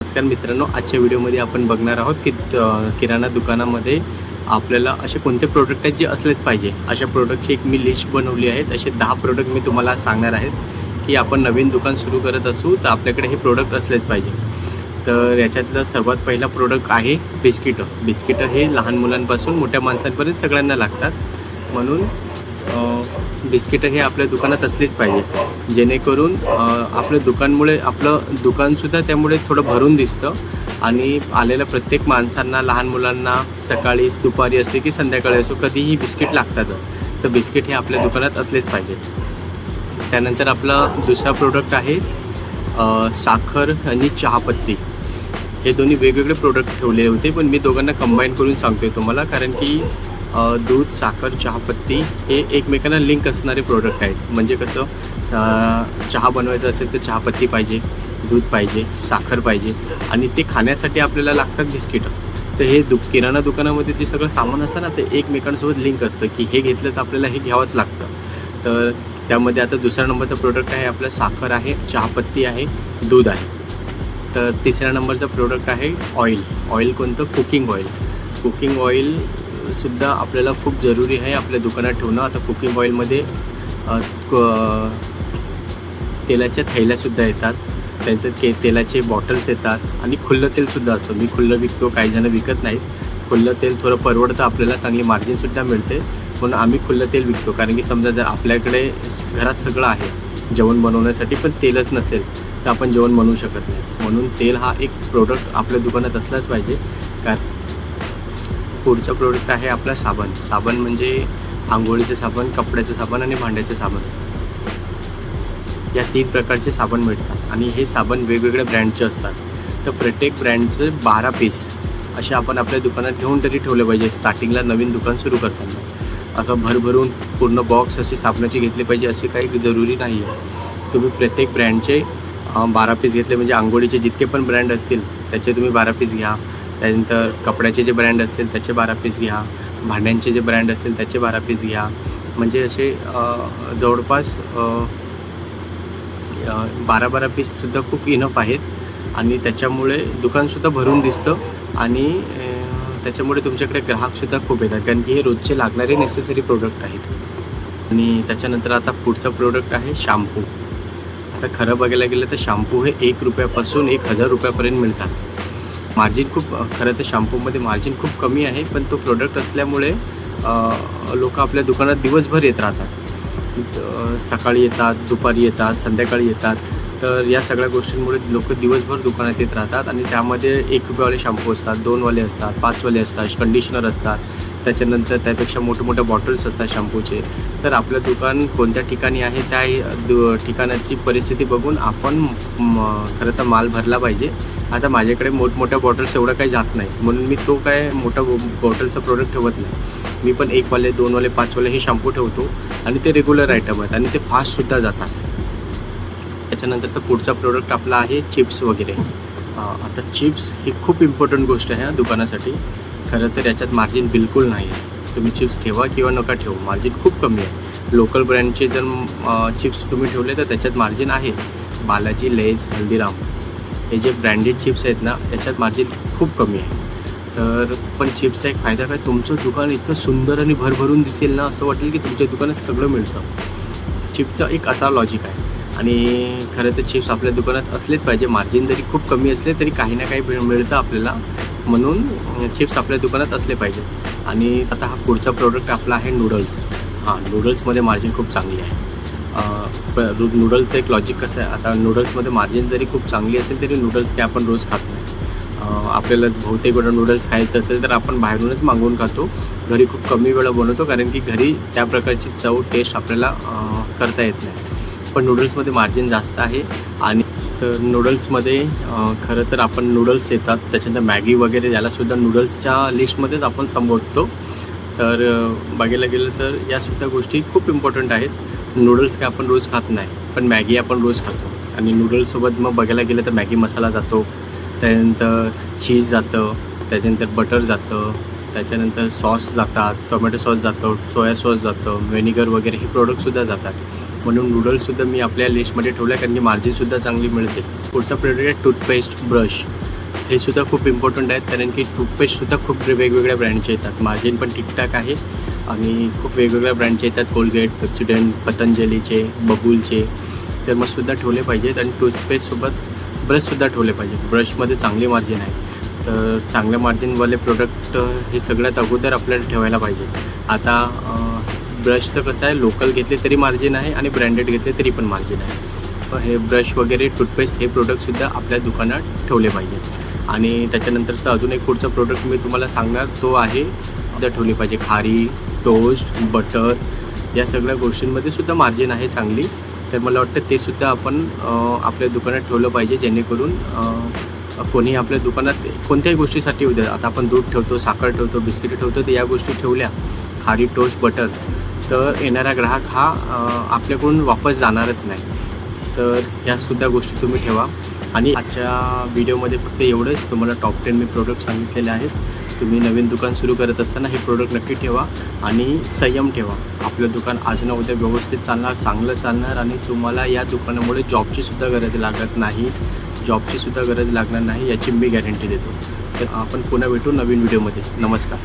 नमस्कार मित्रांनो, आजच्या व्हिडिओमध्ये आपण बघणार आहोत की किराणा दुकानामध्ये आपल्याला असे कोणते प्रोडक्ट आहेत जे असलेच पाहिजे. अशा प्रोडक्टची एक मी लिस्ट बनवली आहे. असे 10 प्रोडक्ट मी तुम्हाला सांगणार आहेत की आपण नवीन दुकान सुरू करत असू तर आपल्याकडे हे प्रोडक्ट असलेच पाहिजे. तर याच्यातलं सर्वात पहिला प्रोडक्ट आहे बिस्किटं. बिस्किटं हे लहान मुलांपासून मोठ्या माणसांपर्यंत सगळ्यांना लागतात, म्हणून बिस्किटं हे आपल्या दुकानात असलीच पाहिजे, जेणेकरून आपल्या दुकानमुळे आपलं दुकानसुद्धा त्यामुळे थोडं भरून दिसतं आणि आलेल्या प्रत्येक माणसांना, लहान मुलांना सकाळी दुपारी असे की संध्याकाळी असो कधीही बिस्किट लागतात. तर बिस्किट हे आपल्या दुकानात असलेच पाहिजे. त्यानंतर आपला दुसरा प्रोडक्ट आहे साखर आणि चहापत्ती. हे दोन्ही वेगवेगळे प्रोडक्ट ठेवले होते, पण मी दोघांना कंबाईन करून सांगतो आहे तुम्हाला, कारण की दूध, साखर, चहापत्ती हे एकमेकांना लिंक असणारे प्रोडक्ट आहेत. म्हणजे कसं, चहा बनवायचं असेल तर चहापत्ती पाहिजे, दूध पाहिजे, साखर पाहिजे आणि ते खाण्यासाठी आपल्याला लागतात बिस्किटं. तर हे किराणा दुकानामध्ये जे सगळं सामान असतं ना, ते एकमेकांसोबत लिंक असतं की हे घेतलं तर आपल्याला हे घ्यावंच लागतं. तर त्यामध्ये आता दुसऱ्या नंबरचा प्रोडक्ट आहे आपलं साखर आहे, चहापत्ती आहे, दूध आहे. तर तिसऱ्या नंबरचा प्रोडक्ट आहे ऑइल. ऑइल कोणतं? Cooking oil. कुकिंग ऑइलसुद्धा आपल्याला खूप जरुरी आहे आपल्या दुकानात ठेवणं. आता कुकिंग ऑइलमध्ये तेलाच्या थैल्यासुद्धा येतात, त्यानंतर तेलाचे बॉटल्स येतात आणि खुल्लं तेलसुद्धा असतं. मी खुल्लं विकतो, काही जण विकत नाहीत. खुल्लं तेल थोडं परवडतं आपल्याला, चांगली मार्जिनसुद्धा मिळते, म्हणून आम्ही खुल्लं तेल विकतो. कारण की समजा जर आपल्याकडे घरात सगळं आहे जेवण बनवण्यासाठी, पण तेलच नसेल तर आपण जेवण बनवू शकत नाही. म्हणून तेल हा एक प्रोडक्ट आपल्या दुकानात असलाच पाहिजे. कारण पुढचा प्रोडक्ट आहे आपला साबण. साबण म्हणजे आंघोळीचं साबण, कपड्याचं साबण आणि भांड्याचं साबण. या 3 प्रकारचे साबण मिळतात आणि हे साबण वेगवेगळ्या ब्रँडचे असतात. तर प्रत्येक ब्रँडचे 12 पीस असे आपण आपल्या दुकानात घेऊन तरी ठेवले पाहिजे. स्टार्टिंगला नवीन दुकान सुरू करताना असं भरभरून पूर्ण बॉक्स असे साबणाचे घेतले पाहिजे असे काही जरुरी नाही आहे. तुम्ही प्रत्येक ब्रँडचे 12 पीस घेतले, म्हणजे आंघोळीचे जितके पण ब्रँड असतील त्याचे तुम्ही 12 पीस घ्या. त्यानंतर कपड्याचे जे ब्रँड असतील त्याचे 12 पीस घ्या. भांड्यांचे जे ब्रँड असतील त्याचे 12 पीस घ्या. म्हणजे असे जवळपास 12 पीससुद्धा खूप इनफ आहेत आणि त्याच्यामुळे दुकानसुद्धा भरून दिसतं आणि त्याच्यामुळे तुमच्याकडे ग्राहकसुद्धा खूप येतात, कारण की हे रोजचे लागणारे नेसेसरी प्रोडक्ट आहेत. आणि त्याच्यानंतर आता पुढचा प्रोडक्ट आहे शॅम्पू. आता खरं बघायला गेलं तर शॅम्पू हे ₹1 पासून 1000 रुपयापर्यंत मिळतात. मार्जिन खूप, खरं तर शॅम्पूमध्ये मार्जिन खूप कमी आहे, पण तो प्रोडक्ट असल्यामुळे लोक आपल्या दुकानात दिवसभर येत राहतात. सकाळी येतात, दुपारी येतात, संध्याकाळी येतात. तर या सगळ्या गोष्टींमुळे लोक दिवसभर दुकानात येत राहतात आणि त्यामध्ये ₹1 शॅम्पू असतात, 2 वाले असतात, 5 वाले असतात, कंडिशनर असतात. त्याच्यानंतर त्यापेक्षा मोठे बॉटल्स असतात शॅम्पूचे. तर आपलं दुकान कोणत्या ठिकाणी आहे त्या ठिकाणाची परिस्थिती बघून आपण खरं तर माल भरला पाहिजे. आता माझ्याकडे मोठमोठ्या बॉटल्स एवढं काही जात नाही, म्हणून मी तो काय मोठा बॉटलचा प्रोडक्ट ठेवत नाही. मी पण 1 वाले, 2 वाले, 5 वाले हे शॅम्पू ठेवतो आणि ते रेग्युलर आयटम आहेत आणि ते फास्टसुद्धा जातात. त्याच्यानंतरचा पुढचा प्रोडक्ट आपला आहे चिप्स वगैरे. आता चिप्स ही खूप इम्पॉर्टंट गोष्ट आहे दुकानासाठी. खरं तर याच्यात मार्जिन बिलकुल नाही आहे. तुम्ही चिप्स ठेवा किंवा नका ठेवू, मार्जिन खूप कमी आहे. लोकल ब्रँडचे जर चिप्स तुम्ही ठेवले तर त्याच्यात मार्जिन आहे. बालाजी, लेज, हल्दीराम हे जे ब्रँडेड चिप्स आहेत ना, त्याच्यात मार्जिन खूप कमी आहे. तर पण चिप्सचा एक फायदा काय, तुमचं दुकान इतकं सुंदर आणि भरभरून दिसेल ना, असं वाटेल की तुमच्या दुकानात सगळं मिळतं. चिप्सचा एक असा लॉजिक आहे. आणि खरं तर चिप्स आपल्या दुकानात असलेच पाहिजे. मार्जिन जरी खूप कमी असले तरी काही ना काही मिळतं आपल्याला, म्हणून चिप्स आपल्या दुकानात असले पाहिजेत. आणि आता हा पुढचा प्रोडक्ट आपला आहे नूडल्स. नूडल्समध्ये मार्जिन खूप चांगली आहे. नूडल्सचं एक लॉजिक कसं आहे, आता नूडल्समध्ये मार्जिन जरी खूप चांगली असेल तरी नूडल्स काय आपण रोज खात नाही. आपल्याला बहुतेक वेळा नूडल्स खायचं असेल तर आपण बाहेरूनच मागवून खातो. घरी खूप कमी वेळा बनवतो, कारण की घरी त्या प्रकारची चव, टेस्ट आपल्याला करता येत नाही. पण नूडल्समध्ये मार्जिन जास्त आहे. आणि तर नूडल्समध्ये खरं तर आपण नूडल्स येतात, त्याच्यानंतर मॅगी वगैरे यालासुद्धा नूडल्सच्या लिस्टमध्येच आपण संबोधतो. तर बघायला गेलं तर यासुद्धा गोष्टी खूप इम्पॉर्टंट आहेत. नूडल्स काय आपण रोज खात नाही, पण मॅगी आपण रोज खातो. आणि नूडल्ससोबत मग बघायला गेलं तर मॅगी मसाला जातो, त्यानंतर चीज जातं, त्याच्यानंतर बटर जातं, त्याच्यानंतर सॉस जातात, टोमॅटो सॉस जातं, सोया सॉस जातं, व्हिनेगर वगैरे हे प्रोडक्टसुद्धा जातात. म्हणून नूडल्ससुद्धा मी आपल्या लिस्टमध्ये ठेवलं आहे, कारण की मार्जिनसुद्धा चांगली मिळते. पुढचा प्रोडक्ट आहे टूथपेस्ट, ब्रश. हे सुद्धा खूप इम्पॉर्टंट आहेत, कारण की टूथपेस्टसुद्धा खूप वेगवेगळ्या ब्रँडचे येतात. मार्जिन पण ठीकठाक आहे आणि खूप वेगवेगळ्या ब्रँडचे येतात. कोलगेट, पेप्सोडेंट, पतंजलीचे, बबूलचे. तर मग सुद्धा ठेवले पाहिजेत. आणि टूथपेस्टसोबत ब्रशसुद्धा ठेवले पाहिजेत. ब्रशमध्ये चांगली मार्जिन आहे, तर चांगल्या मार्जिनवाले प्रोडक्ट हे सगळ्यात अगोदर आपल्याला ठेवायला पाहिजे. आता ब्रशचं कसं आहे, लोकल घेतले तरी मार्जिन आहे आणि ब्रँडेड घेतले तरी पण मार्जिन आहे. हे ब्रश वगैरे, टूथपेस्ट हे प्रोडक्टसुद्धा आपल्या दुकानात ठेवले पाहिजेत. आणि त्याच्यानंतरचं अजून एक पुढचं प्रोडक्ट मी तुम्हाला सांगणार, तो आहे सुद्धा ठेवले पाहिजे. खारी, टोस्ट, बटर या सगळ्या गोष्टींमध्ये सुद्धा मार्जिन आहे चांगली. तर मला वाटतं ते सुद्धा आपण आपल्या दुकानात ठेवलं पाहिजे, जेणेकरून कोणी आपल्या दुकानात कोणत्याही गोष्टीसाठी येऊ द्या. आता आपण दूध ठेवतो, साखर ठेवतो, बिस्किटे ठेवतो, तर या गोष्टी ठेवल्या, खारी, टोस्ट, बटर, तर येणारा ग्राहक हा आपल्याकडून वापस जाणारच नाही. तर यासुद्धा गोष्टी तुम्ही ठेवा. आणि आजच्या व्हिडिओमध्ये फक्त एवढंच. तुम्हाला टॉप 10 मी प्रोडक्ट सांगितलेले आहेत. तुम्ही नवीन दुकान सुरू करत असताना हे प्रोडक्ट नक्की ठेवा आणि संयम ठेवा. आपलं दुकान आज ना उद्या व्यवस्थित चालणार, चांगलं चालणार आणि तुम्हाला या दुकानामुळे जॉबचीसुद्धा गरज लागत नाही, जॉबचीसुद्धा गरज लागणार नाही, याची मी गॅरंटी देतो. तर आपण पुन्हा भेटू नवीन व्हिडिओमध्ये. नमस्कार.